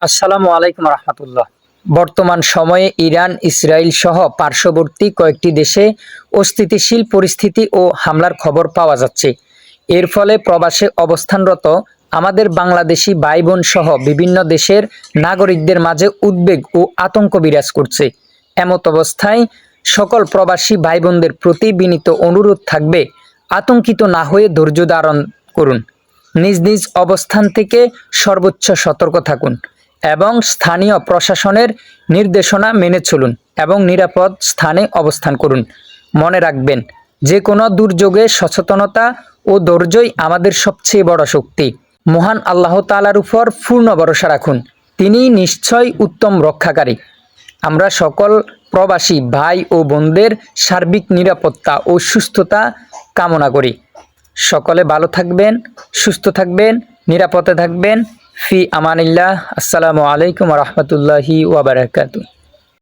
আসসালামু আলাইকুম রহমতুল্লাহ। বর্তমান সময়ে ইরান, ইসরায়েল সহ পার্শ্ববর্তী কয়েকটি দেশে অস্থিতিশীল পরিস্থিতি ও হামলার খবর পাওয়া যাচ্ছে। এর ফলে প্রবাসে অবস্থানরত আমাদের বাংলাদেশি ভাই বোন সহ বিভিন্ন দেশের নাগরিকদের মাঝে উদ্বেগ ও আতঙ্ক বিরাজ করছে। এমত অবস্থায় সকল প্রবাসী ভাই বোনদের প্রতি বিনীত অনুরোধ থাকবে, আতঙ্কিত না হয়ে ধৈর্য ধারণ করুন। নিজ নিজ অবস্থান থেকে সর্বোচ্চ সতর্ক থাকুন এবং স্থানীয় প্রশাসনের নির্দেশনা মেনে চলুন এবং নিরাপদ স্থানে অবস্থান করুন। মনে রাখবেন, যে কোনো দুর্যোগে সচেতনতা ও ধৈর্যই আমাদের সবচেয়ে বড় শক্তি। মহান আল্লাহ তাআলার উপর পূর্ণ ভরসা রাখুন, তিনি নিশ্চয়ই উত্তম রক্ষাকারী। আমরা সকল প্রবাসী ভাই ও বোনদের সার্বিক নিরাপত্তা ও সুস্থতা কামনা করি। সকলে ভালো থাকবেন, সুস্থ থাকবেন, নিরাপদে থাকবেন। ফি আমানিল্লাহ। আসসালামু আলাইকুম রহমতুল্লাহি ওয়া বারাকাতুহু।